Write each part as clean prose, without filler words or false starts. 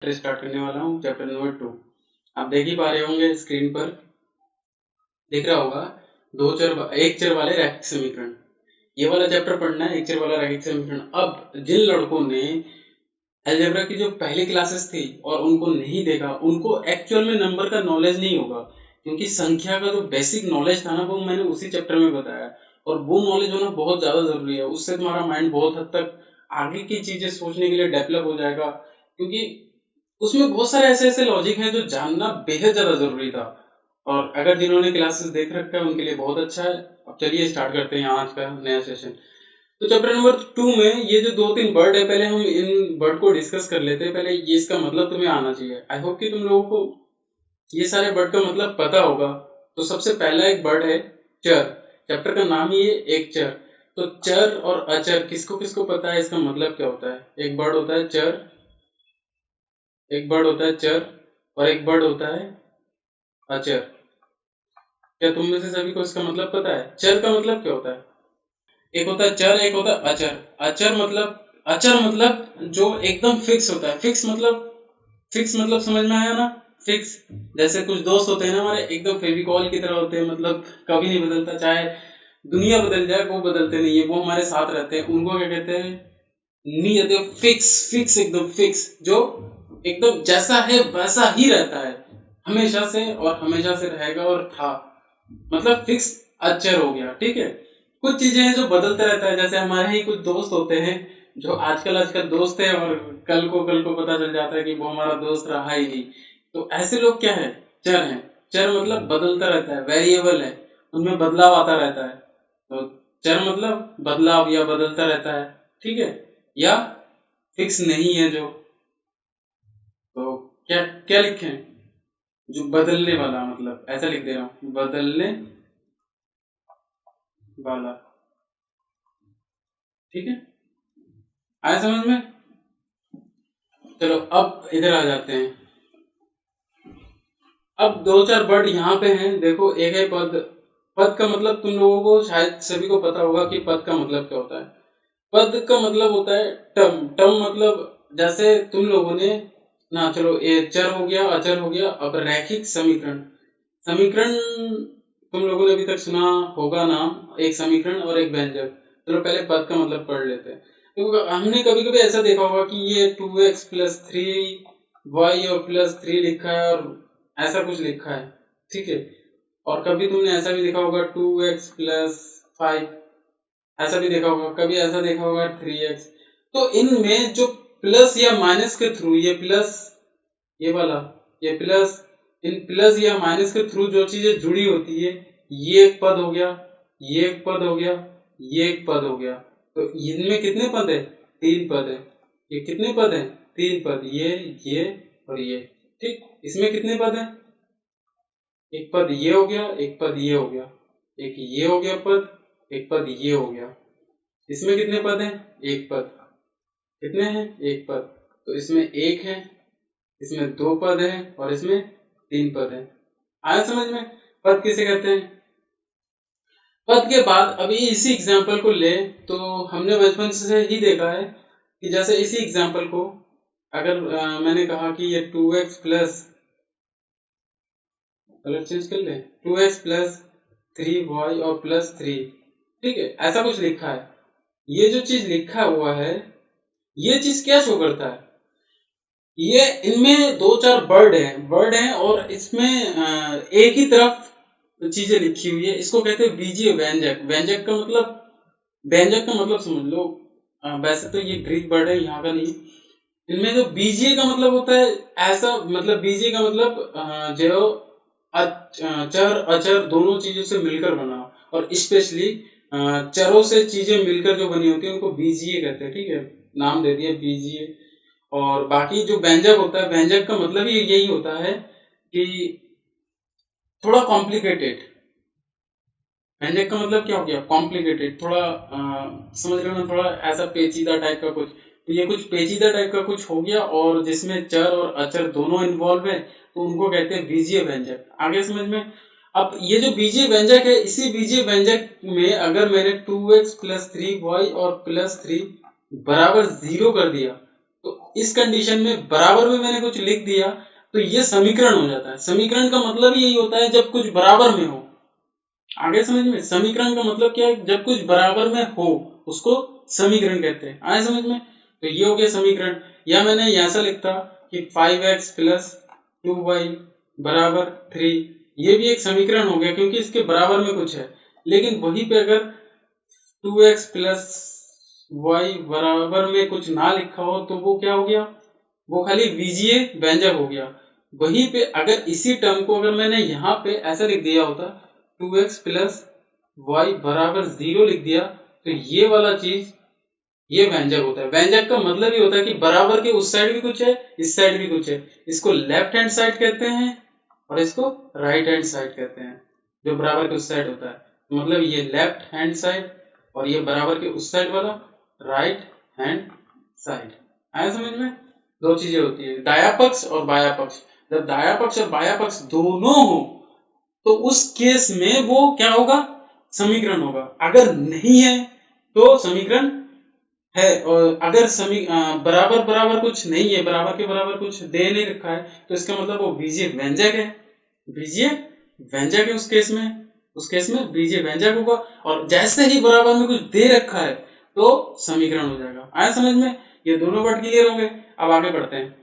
Start करने वाला हूँ चैप्टर नंबर 2। आप देख ही पा रहे होंगे स्क्रीन पर दिख रहा होगा एक चर वाले रैखिक समीकरण। ये वाला चैप्टर पढ़ना है, एक चर वाला रैखिक समीकरण। अब जिन लड़कों ने अलजेब्रा की जो पहली क्लासेस थी और उनको नहीं देखा, उनको एक्चुअल में नंबर का नॉलेज नहीं होगा, क्योंकि संख्या का जो बेसिक नॉलेज था ना वो मैंने उसी चैप्टर में बताया, और वो नॉलेज होना बहुत ज्यादा जरूरी है। उससे तुम्हारा माइंड बहुत हद तक आगे की चीजें सोचने के लिए डेवलप हो जाएगा, क्योंकि उसमें बहुत सारे ऐसे ऐसे लॉजिक हैं जो जानना बेहद ज्यादा जरूरी था। और अगर जिन्होंने क्लासेस देख रखा है उनके लिए बहुत अच्छा है। अब चलिए स्टार्ट करते हैं आज का नया सेशन। तो चैप्टर नंबर 2 में ये जो 2-3 वर्ड है, पहले हम इन वर्ड को डिस्कस कर लेते हैं। पहले ये इसका मतलब तुम्हें आना चाहिए। आई होप कि तुम लोगों को ये सारे वर्ड का मतलब पता होगा। तो सबसे पहला एक वर्ड है चर। चैप्टर का नाम ही है एक चर। तो चर और अचर किसको किसको पता है, इसका मतलब क्या होता है? एक वर्ड होता है चर, एक वर्ड होता है चर और एक वर्ड होता है अचर। क्या तुम में से सभी को इसका मतलब पता है? चर का मतलब क्या होता है? एक होता है चर, एक होता है अचर। अचर मतलब जो एकदम फिक्स होता है। फिक्स मतलब समझ में आया ना? फिक्स जैसे कुछ दोस्त होते हैं ना हमारे, एकदम फेविकॉल की तरह होते हैं, मतलब कभी नहीं बदलता, चाहे दुनिया बदल जाए वो बदलते नहीं है, वो हमारे साथ रहते हैं। उनको क्या कहते हैं? नहीं, फिक्स एकदम फिक्स, जो एकदम जैसा है वैसा ही रहता है हमेशा से, और हमेशा से रहेगा और था, मतलब फिक्स अचर हो गया। ठीक है। कुछ चीजें हैं जो बदलते रहता है, जैसे हमारे ही कुछ दोस्त होते हैं जो आजकल दोस्त है और कल को पता चल जाता है कि वो हमारा दोस्त रहा ही नहीं। तो ऐसे लोग क्या है? चर हैं। चर मतलब बदलता रहता है, वेरिएबल है, उनमें बदलाव आता रहता है। तो चर मतलब बदलाव या बदलता रहता है। ठीक है। या फिक्स नहीं है जो। तो क्या क्या लिखें? जो बदलने वाला, मतलब ऐसा लिख दे रहा हूं, बदलने वाला। ठीक है, आया समझ में? चलो अब इधर आ जाते हैं। अब दो चार वर्ड यहाँ पे हैं, देखो। एक है पद। पद का मतलब तुम लोगों को शायद सभी को पता होगा कि पद का मतलब क्या होता है। पद का मतलब होता है टर्म। टर्म मतलब जैसे तुम लोगों ने ना, चलो ये चर हो गया, अचर हो गया। अब रैखिक समीकरण। समीकरण तुम लोगों ने अभी तक सुना होगा नाम, एक समीकरण और एक व्यंजक। चलो पहले पद का मतलब पढ़ लेते हैं। तो हमने कभी कभी ऐसा देखा होगा कि ये 2x प्लस 3y और प्लस 3 लिखा है और ऐसा कुछ लिखा है। ठीक है। और कभी तुमने ऐसा भी देखा होगा 2x प्लस 5, ऐसा भी देखा होगा। कभी ऐसा देखा होगा 3x। तो इनमें जो प्लस या माइनस के थ्रू, ये प्लस, ये वाला, ये प्लस, इन प्लस या माइनस के थ्रू जो चीजें जुड़ी होती है, ये एक पद हो गया, ये एक पद हो गया, ये एक पद हो गया। तो इनमें कितने पद है? 3 पद है। ये कितने पद है? 3 पद। ये और ये। ठीक। इसमें कितने पद है? एक पद ये हो गया, एक पद ये हो गया, एक ये हो गया पद, एक पद ये हो गया। इसमें कितने पद हैं? एक पद। कितने हैं? एक पद। तो इसमें एक है, इसमें 2 पद हैं और इसमें 3 पद हैं। आया समझ में? पद किसे कहते हैं? पद के बाद अभी इसी एग्जाम्पल को ले, तो हमने बचपन से ही देखा है कि जैसे इसी एग्जाम्पल को अगर मैंने कहा कि ये 2x प्लस, कलर चेंज कर ले, 2x प्लस 3y और प्लस 3। ठीक है, ऐसा कुछ लिखा है। ये जो चीज लिखा हुआ है, ये चीज क्या शो करता है? ये इनमें 2-4 वर्ड हैं और इसमें एक ही तरफ चीजें लिखी हुई है। इसको कहते हैं बीजीय व्यंजक। व्यंजक का मतलब समझ लो। वैसे तो ये ग्रीक वर्ड है, यहाँ का नहीं। इनमें जो बीजीय का मतलब होता है, ऐसा मतलब बीजीय का मतलब जो चर अचर दोनों चीजों से मिलकर बना, और स्पेशली चरों से चीजें मिलकर जो बनी होती है उनको बीजीय कहते हैं। ठीक है, नाम दे दिया बीजीय। और बाकी जो व्यंजक होता है, व्यंजक का मतलब ही यही होता है कि थोड़ा कॉम्प्लिकेटेड। व्यंजक का मतलब क्या हो गया? कॉम्प्लिकेटेड, थोड़ा समझ रहे हो ना, थोड़ा ऐसा पेचीदा टाइप का कुछ। तो ये कुछ पेचीदा टाइप का कुछ हो गया, और जिसमें चर और अचर दोनों इन्वॉल्व है, तो उनको कहते हैं बीजीय व्यंजक। आगे समझ में? अब ये जो बीजीय व्यंजक है, इसी बीजीय व्यंजक में अगर मैंने 2x प्लस 3y और प्लस 3 बराबर 0 कर दिया, तो इस कंडीशन में बराबर में मैंने कुछ लिख दिया तो ये समीकरण हो जाता है। समीकरण का मतलब यही होता है जब कुछ बराबर में हो। आगे समझ में? समीकरण का मतलब क्या है? जब कुछ बराबर में हो उसको समीकरण कहते हैं। आए समझ में? तो ये हो गया समीकरण। या मैंने ऐसा लिखता कि 5x प्लस 2y बराबर 3, ये भी एक समीकरण हो गया क्योंकि इसके बराबर में कुछ है। लेकिन वहीं पे अगर 2x प्लस y बराबर में कुछ ना लिखा हो तो वो क्या हो गया? वो खाली बीजीय व्यंजक हो गया। वहीं पे अगर इसी टर्म को अगर मैंने यहाँ पे ऐसा लिख दिया होता 2x प्लस वाई बराबर 0 लिख दिया तो ये वाला चीज ये व्यंजक होता है। व्यंजक का मतलब ये होता है कि बराबर के उस साइड भी कुछ है, इस साइड भी कुछ है। इसको लेफ्ट हैंड साइड कहते हैं और इसको राइट हैंड साइड कहते हैं। जो बराबर के उस साइड होता है मतलब ये लेफ्ट हैंड साइड और ये बराबर के उस साइड वाला राइट हैंड साइड। आया समझ में? दो चीजें होती है, दाया पक्ष और बाया पक्ष। जब दाया पक्ष और बाया पक्ष दोनों हो तो उस केस में वो क्या होगा? समीकरण होगा। अगर नहीं है तो समीकरण है। और अगर बराबर बराबर कुछ नहीं है, बराबर के बराबर कुछ दे नहीं रखा है तो इसका मतलब वो बीजीय व्यंजक है। बीजीय व्यंजक है उस केस में बीजीय व्यंजक होगा। और जैसे ही बराबर में कुछ दे रखा है तो समीकरण हो जाएगा। आया समझ में? ये दोनों वर्ड क्लियर हो गए। अब आगे बढ़ते हैं,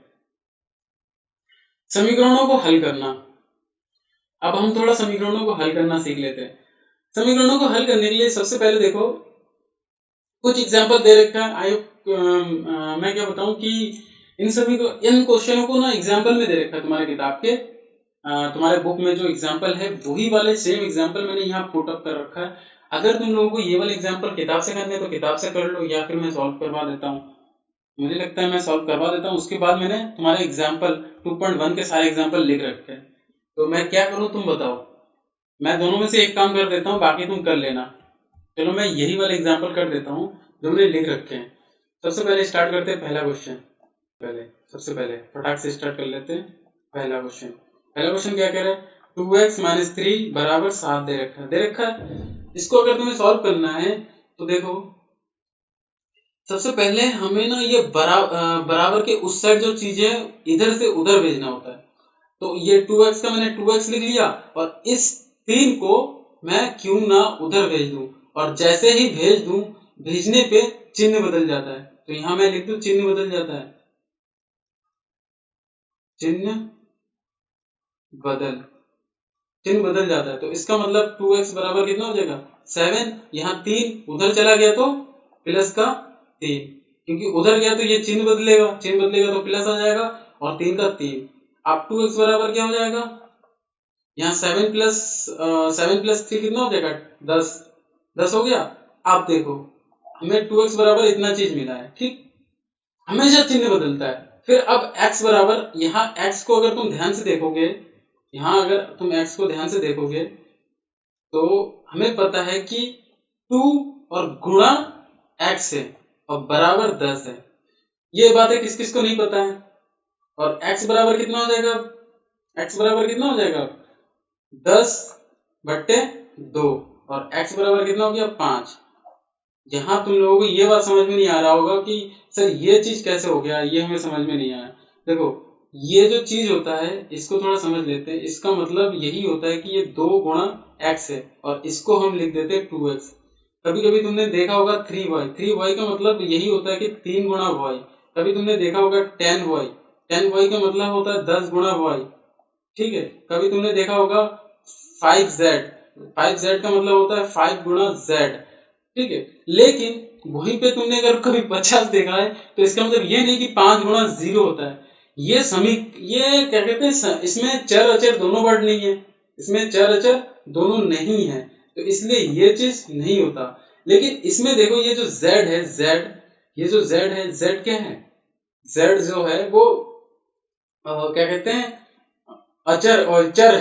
समीकरणों को हल करना। अब हम थोड़ा समीकरणों को हल करना सीख लेते हैं। समीकरणों को हल करने के लिए सबसे पहले देखो कुछ एग्जांपल दे रखा है। मैं क्या बताऊं कि इन क्वेश्चनों को ना एग्जांपल में दे रखा है तुम्हारे किताब के, तुम्हारे बुक में जो एग्जांपल है वही वाले सेम एग्जांपल मैंने यहाँ पुट अप कर रखा है। अगर तुम लोगों को ये वाले एग्जांपल किताब से करने हैं तो किताब से कर लो या फिर मैं सॉल्व करवा देता हूँ। मुझे लगता है मैं सॉल्व करवा देता हूँ। उसके बाद मैंने तुम्हारे एग्जाम्पल 2.1 के सारे एग्जाम्पल लिख रखे हैं। तो मैं क्या करूँ तुम बताओ? मैं दोनों में से एक काम कर देता हूँ, बाकी तुम कर लेना। चलो मैं यही वाले एग्जाम्पल कर देता हूँ जो मैंने लिख रखे हैं। सबसे पहले स्टार्ट करते हैं पहला क्वेश्चन। सबसे पहले फटाक से स्टार्ट कर लेते हैं। पहला क्वेश्चन क्या कह रहा है? 2x माइनस 3 बराबर 7 दे रखा है। इसको अगर तुम्हें सॉल्व करना है तो देखो सबसे पहले हमें ना ये बराबर के उस साइड जो चीज है इधर से उधर भेजना होता है। तो ये 2x का मैंने 2x लिख लिया और इस 3 को मैं क्यों ना उधर भेज दूं। और जैसे ही भेज दूं भेजने पे चिन्ह बदल जाता है। तो यहां मैं लिख दूं चिन्ह बदल जाता है। चिन्ह बदल जाता है। तो इसका मतलब 2x बराबर कितना हो जाएगा? 7। यहाँ 3 उधर चला गया तो प्लस का 3, क्योंकि उधर गया तो ये चिन्ह बदलेगा तो प्लस आ जाएगा और 3 का 3। अब 2x बराबर क्या हो जाएगा? यहाँ 7 प्लस 3 कितना हो जाएगा? 10 हो गया। अब देखो हमें 2x बराबर इतना चीज मिला है, ठीक। हमेशा चिन्ह बदलता है। फिर अब x बराबर, यहाँ x को अगर तुम ध्यान से देखोगे, तो हमें पता है कि 2 और गुणा x है और बराबर 10 है। ये बातें किस किस को नहीं पता है। और x बराबर कितना हो जाएगा? 10/2 और x बराबर कितना हो गया? 5। यहाँ तुम लोगों को ये बात समझ में नहीं आ रहा होगा कि सर ये चीज कैसे हो गया, ये हमें समझ में नहीं आया। देखो ये जो चीज होता है इसको थोड़ा समझ लेते हैं। इसका मतलब यही होता है कि ये 2 गुणा x है और इसको हम लिख देते हैं 2x। कभी कभी तुमने देखा होगा 3y का मतलब यही होता है कि 3 गुणा y। कभी तुमने देखा होगा 10y का मतलब होता है 10 गुणा y, ठीक है। कभी तुमने देखा होगा 5z का मतलब होता है 5 गुणा z, ठीक है। लेकिन वहीं पे तुमने अगर कभी 50 देखा है तो इसका मतलब ये नहीं कि 5 गुणा 0 होता है। ये क्या कहते हैं, इसमें चर अचर दोनों वर्ड नहीं है, इसमें चर अचर दोनों नहीं है, तो इसलिए ये चीज नहीं होता। लेकिन इसमें देखो ये जो z है, z क्या है? z जो है वो क्या कहते हैं, अचर और चर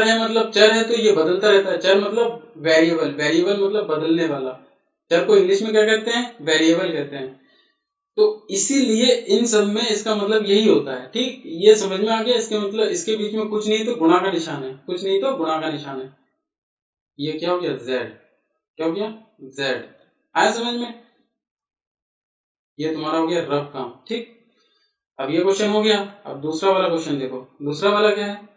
है मतलब चर है तो ये बदलता रहता है। चर मतलब वेरिएबल मतलब बदलने वाला। चर को इंग्लिश में क्या कहते हैं? वेरिएबल कहते हैं। तो इसीलिए इन सब में इसका मतलब यही होता है, ठीक। ये समझ में आ गया? इसके मतलब इसके बीच में कुछ नहीं तो गुणा का निशान है। ये क्या हो गया? Z। आया समझ में? ये तुम्हारा हो गया रफ काम, ठीक। अब ये क्वेश्चन हो गया। अब दूसरा वाला क्वेश्चन देखो। दूसरा वाला क्या है?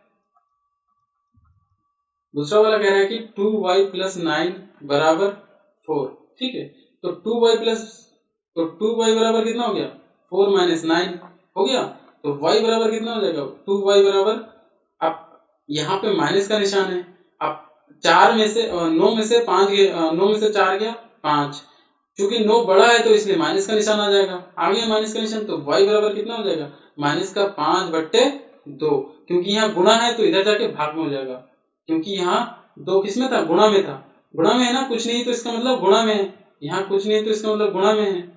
दूसरा वाला कह रहा है कि 2y प्लस 9 बराबर 4। ठीक है, तो 2y बराबर कितना हो गया? 4 माइनस 9 हो गया। तो y बराबर कितना हो जाएगा? 2y बराबर, अब यहाँ पे माइनस का निशान है। अब 4 में से 9 में से 5 गया, 9 में से 4 गया 5। क्योंकि 9 बड़ा है तो इसलिए माइनस का निशान आ जाएगा। आ गया माइनस का निशान, तो y बराबर कितना हो जाएगा? माइनस का 5/2। क्योंकि यहाँ गुणा है तो इधर जाके भाग में हो जाएगा। क्योंकि यहाँ 2 किसमें था? गुणा में था। गुणा में है ना, कुछ नहीं तो इसका मतलब गुणा में है। यहाँ कुछ नहीं तो इसका मतलब गुणा में है।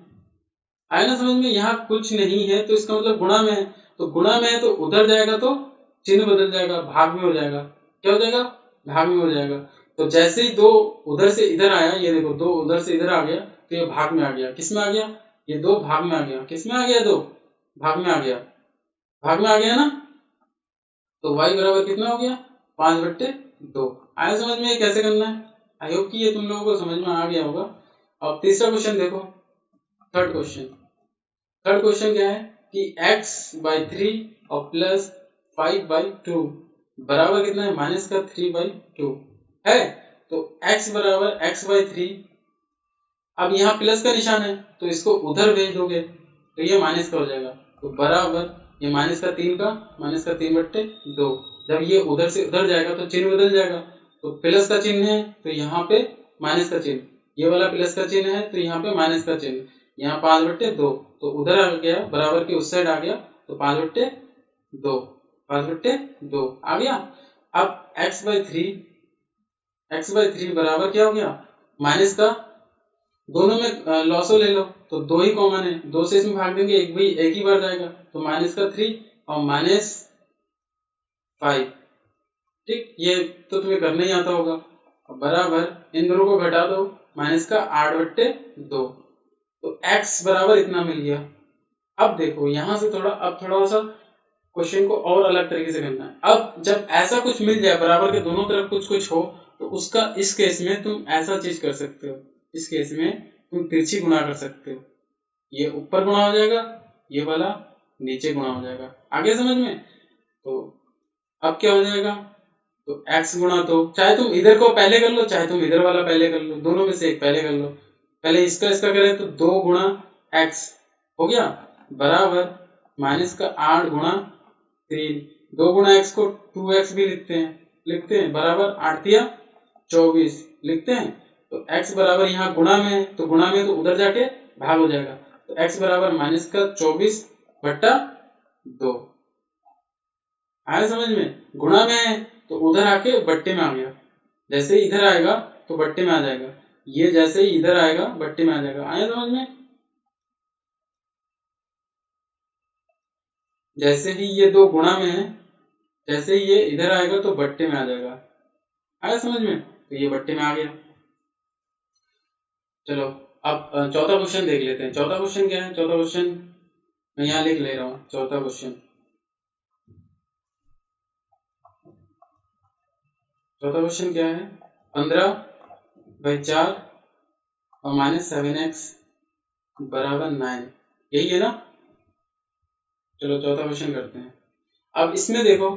आया ना समझ में? यहाँ कुछ नहीं है तो इसका मतलब गुणा में है। तो गुणा में है तो उधर जाएगा तो चिन्ह बदल जाएगा, भाग में हो जाएगा। क्या हो जाएगा? भाग में हो जाएगा। तो जैसे ही 2 उधर से इधर आया, ये देखो 2 उधर से इधर आ गया तो ये भाग में आ गया। किस में आ गया? ये 2 भाग में आ गया। किस में आ गया? 2 भाग में आ गया। भाग में आ गया ना, तो y बराबर कितना हो गया? 5/2। आया समझ में? कैसे करना है? आई होप कि ये तुम लोगों को समझ में आ गया होगा। अब तीसरा क्वेश्चन देखो, थर्ड क्वेश्चन क्या है कि x/3 और प्लस 5/2 बराबर कितना है? माइनस का 3/2 है। तो x बराबर x/3, अब यहाँ प्लस का निशान है तो इसको उधर भेज दोगे तो ये माइनस का हो जाएगा। तो बराबर ये माइनस का 3/2। जब ये उधर से उधर जाएगा तो चिन्ह बदल जाएगा। तो प्लस का चिन्ह है तो यहाँ पे माइनस का चिन्ह, ये वाला प्लस का चिन्ह है तो यहाँ पे माइनस का चिन्ह। यहाँ 5/2 तो उधर आ गया, बराबर के उस साइड आ गया, तो 5/2 आ गया। अब x/3 बराबर क्या हो गया? माइनस का, दोनों में लॉसो ले लो तो 2 ही कॉमन है, 2 से इसमें भाग देंगे एक ही बार जाएगा, तो माइनस का 3 और माइनस 5। ठीक, ये तो तुम्हें करना ही आता होगा। बराबर इन दोनों को घटा दो, माइनस का 8/2। तो x बराबर इतना मिल गया। अब देखो यहाँ से थोड़ा सा क्वेश्चन को और अलग तरीके से करना है। अब जब ऐसा कुछ मिल जाए, बराबर के दोनों तरफ कुछ कुछ हो, तो उसका इस केस में तुम ऐसा चीज कर सकते हो। इस केस में तुम तिरछी गुणा कर सकते हो। ये ऊपर गुणा हो जाएगा, ये वाला नीचे गुणा हो जाएगा। आगे समझ में? तो अब क्या हो जाएगा? तो x गुणा, तो चाहे तुम इधर को पहले कर लो, चाहे तुम इधर वाला पहले कर लो, दोनों में से एक पहले कर लो। पहले इसका करें तो 2 गुणा x हो गया, बराबर माइनस का 8 गुणा 3। 2 गुणा x को 2x भी लिखते हैं, बराबर 8 तिया 24 लिखते हैं। तो x बराबर यहाँ गुणा में है, तो गुणा में तो उधर जाके भाग हो जाएगा। तो x बराबर माइनस का 24/2। आया समझ में? गुणा में है तो उधर आके बट्टे में आ गया। जैसे ही इधर आएगा तो बट्टे में आ जाएगा, ये जैसे ही इधर आएगा बट्टे में आ जाएगा। आया समझ में? जैसे ही ये 2 गुणा में है, जैसे ही ये इधर आएगा तो बट्टे में आ जाएगा। आया समझ में? तो ये बट्टे में आ गया। चलो अब चौथा क्वेश्चन देख लेते हैं। चौथा क्वेश्चन क्या है? चौथा क्वेश्चन मैं यहाँ लिख ले रहा हूँ। चौथा क्वेश्चन क्या है? 15/4 और माइनस 7x बराबर 9, यही है ना? चलो चौथा क्वेश्चन करते हैं। अब इसमें देखो,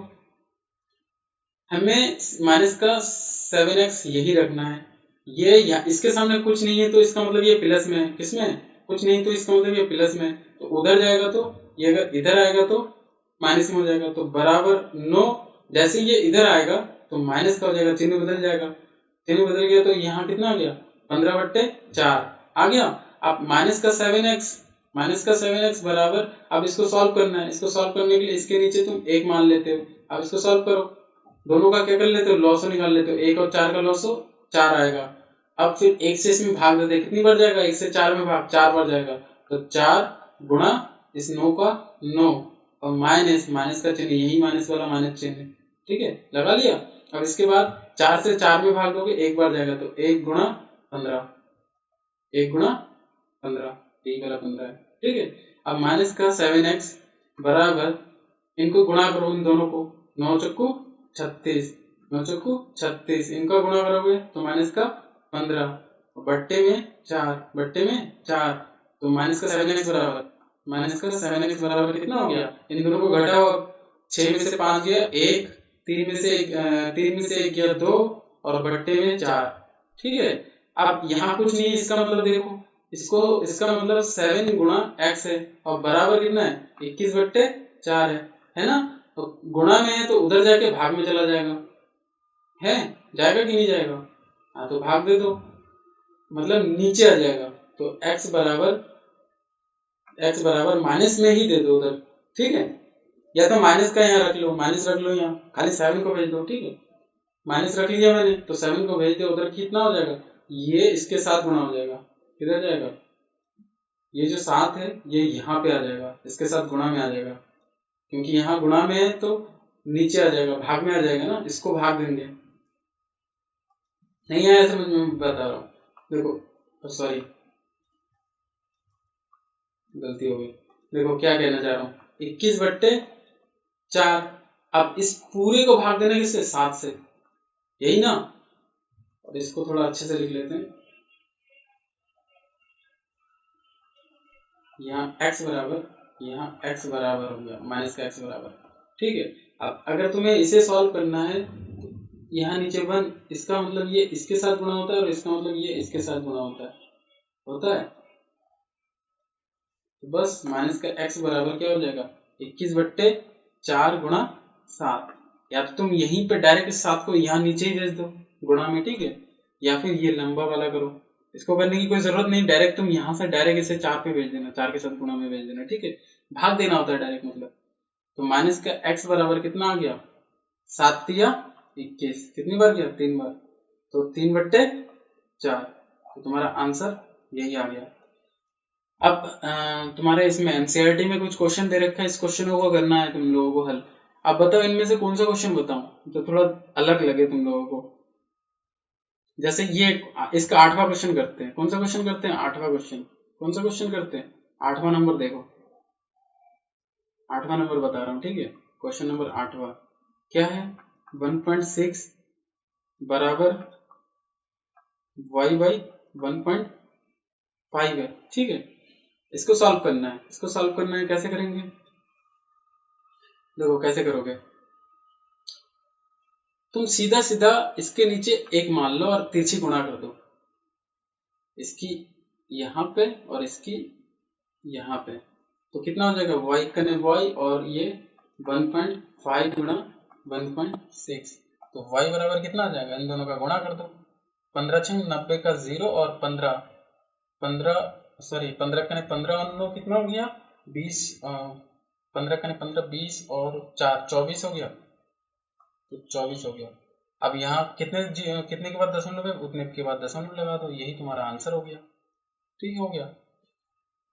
हमें माइनस का 7x यही रखना है। ये इसके सामने कुछ नहीं है तो इसका मतलब ये प्लस में है। किसमें? कुछ नहीं तो इसका मतलब ये प्लस में है। तो उधर जाएगा तो ये, अगर इधर आएगा तो माइनस में हो जाएगा। तो बराबर 9, जैसे ये इधर आएगा तो माइनस का हो जाएगा, चिन्ह बदल जाएगा। चिन्ह बदल गया तो यहाँ कितना आ गया? 15/4 आ गया। अब माइनस का 7x बराबर, अब इसको सॉल्व करना है। इसको सॉल्व करने के लिए इसके नीचे तुम 1 मान लेते हो। अब इसको सॉल्व करो, दोनों का क्या कर लेते हो? लॉसो निकाल लेते हो। 1 और 4 का लॉसो 4 आएगा। अब फिर 1 से इसमें भाग देते हैं, कितनी बार जाएगा? 1 से 4 में भाग 4 बार जाएगा। तो 4 गुणा इस 9 का 9 और माइनस का चिन्ह, यही माइनस वाला माइनस चिन्ह है। ठीक है, लगा लिया। अब इसके बाद 4 से 4 में भाग दोगे, 1 बार जाएगा, तो 1 गुणा 15, 1 गुणा 15, यही वाला 15 है। ठीक है, अब माइनस का 7x बराबर, इनको गुणा करो इन दोनों को, 9 चक्कू 36, 9 चक्कू 36, इनका गुणा करोगे तो माइनस का 15, बट्टे में 4, तो माइनस का 7x बराबर माइनस का 7x बराबर कितना हो गया, इन दोनों को घटाओ, 6 में से 5 गया 1, 3 में से 1 गया 2 और बट्टे में 4। ठीक है, अब यहाँ कुछ नहीं है, इसका मतलब देखो इसका मतलब 7 गुणा x है और बराबर कितना है 21/4 है ना। तो गुणा में है तो उधर जाके भाग में चला जाएगा, है जाएगा कि नहीं जाएगा, हाँ तो भाग दे दो, मतलब नीचे आ जाएगा। तो x बराबर माइनस में ही दे दो उधर, ठीक है, या तो माइनस का यहाँ रख लो, माइनस रख लो, यहाँ खाली 7 को भेज दो, ठीक है, माइनस रख लिया मैंने तो 7 को भेज दो उधर, कितना हो जाएगा, ये इसके साथ गुणा हो जाएगा, किधर जाएगा, ये जो 7 है ये यहाँ पे आ जाएगा, इसके साथ गुणा में आ जाएगा, क्योंकि यहाँ गुणा में है तो नीचे आ जाएगा, भाग में आ जाएगा ना, इसको भाग देंगे। नहीं आया समझ में, बता रहा हूँ, देखो सॉरी गलती हो गई, देखो क्या कहना चाह रहा हूँ, 21/4। अब इस पूरे को भाग देना किससे, 7 से, यही ना। और इसको थोड़ा अच्छे से लिख लेते हैं, यहाँ x बराबर हो गया माइनस का x बराबर, ठीक है। अब अगर तुम्हें इसे सॉल्व करना है तो यहाँ नीचे 1, इसका मतलब ये इसके साथ गुणा होता है और इसका मतलब ये इसके साथ गुणा होता है। तो बस माइनस का x बराबर क्या हो जाएगा, 21/4 गुणा 7, या तो तुम यहीं पे डायरेक्ट इस 7 को यहाँ नीचे ही भेज दो गुणा में, ठीक है, या फिर ये लंबा वाला करो, इसको करने की कोई जरूरत नहीं, डायरेक्ट तुम यहाँ से डायरेक्ट इसे 4 पे भेज देना, 4 के साथ गुणा में भेज देना, ठीक है, भाग देना होता है डायरेक्ट मतलब। तो माइनस का x बराबर कितना आ गया, 7 या 21, कितनी बार गया, 3 बार, तो 3/4, तो तुम्हारा आंसर यही आ गया। अब तुम्हारे इसमें एनसीईआरटी में कुछ क्वेश्चन दे रखा है, इस क्वेश्चन को करना है तुम लोगों को हल। अब बताओ इनमें से कौन सा क्वेश्चन बताऊं तो थोड़ा अलग लगे तुम लोगों को। जैसे ये इसका 8वां क्वेश्चन करते हैं, कौन सा क्वेश्चन करते हैं, 8वां क्वेश्चन, कौन सा क्वेश्चन करते हैं, 8वां नंबर, देखो 8वां नंबर बता रहा हूँ, ठीक है, क्वेश्चन नंबर 8वां क्या है, 1.6 बराबर y/1.5 है, ठीक है, इसको सॉल्व करना है, कैसे करेंगे, देखो कैसे करोगे, तुम सीधा सीधा इसके नीचे 1 मान लो और तिरछी गुणा कर दो, इसकी यहाँ पे और इसकी यहाँ पे, तो कितना हो जाएगा, y कने y और ये 1.5 गुणा 1.6, तो y बराबर कितना आ जाएगा, इन दोनों का गुणा कर दो, 15 छंग 90 का 0 और 15 कने 15 और कितना हो गया 20, 15 कने 15 20 और 4 24 हो गया, तो 24 हो गया। अब यहाँ कितने के बाद दशमलव है, उतने के बाद दशमलव लगा दो, यही तुम्हारा आंसर हो गया, ठीक हो गया।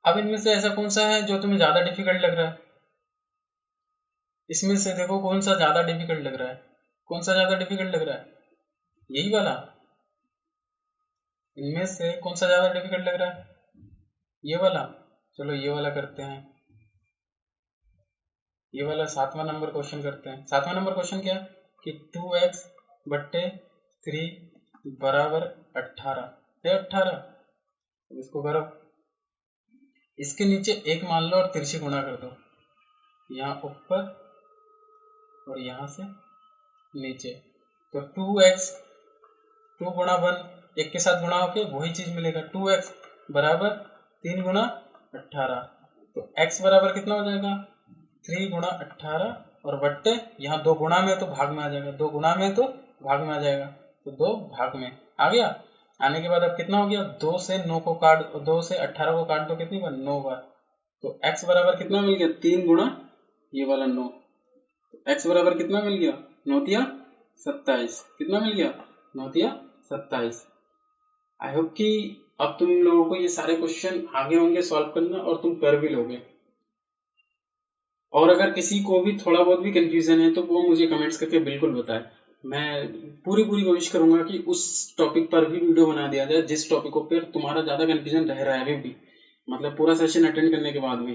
अब इनमें से ऐसा कौन सा है जो तुम्हें ज्यादा डिफिकल्ट लग रहा है, इसमें से देखो कौन सा ज्यादा डिफिकल्ट लग रहा है, कौन सा ज्यादा डिफिकल्ट लग रहा है, यही वाला, इनमें से कौन सा ज्यादा डिफिकल्ट लग रहा है, ये वाला, चलो ये वाला करते हैं, ये वाला 7वां नंबर क्वेश्चन करते हैं। 7वां नंबर क्वेश्चन क्या कि 2x/3 बराबर 18 है, 18, इसको करो, इसके नीचे 1 मान लो और तिरछी गुणा कर दो, यहाँ ऊपर और यहाँ से नीचे, तो 2x 2 गुणा 1 1 के साथ गुणा होके वही चीज मिलेगा, 2x बराबर 3 गुणा 18, तो x बराबर कितना हो जाएगा 3 गुणा 18 और बट्टे यहाँ 2 गुणा में तो भाग में आ जाएगा, 2 गुणा में तो भाग में आ जाएगा, तो 2 भाग में आ गया। आने के बाद अब कितना हो गया, 2 से 9 को काट, 2 से 18 को काट दो, कितनी बार 9 बार, तो x बराबर कितना मिल गया 3 गुणा ये वाला 9, तो x बराबर कितना मिल गया 9 27, कितना मिल गया 9 27। आई होप कि अब तुम लोगों को ये सारे क्वेश्चन आगे होंगे सॉल्व करना और तुम कर भी लोगे। और अगर किसी को भी थोड़ा बहुत भी कंफ्यूजन है तो वो मुझे कमेंट्स करके बिल्कुल बताए, मैं पूरी कोशिश करूंगा कि उस टॉपिक पर भी वीडियो बना दिया जाए जिस टॉपिक पर तुम्हारा ज्यादा कंफ्यूजन रह रहा है अभी भी, मतलब पूरा सेशन अटेंड करने के बाद भी।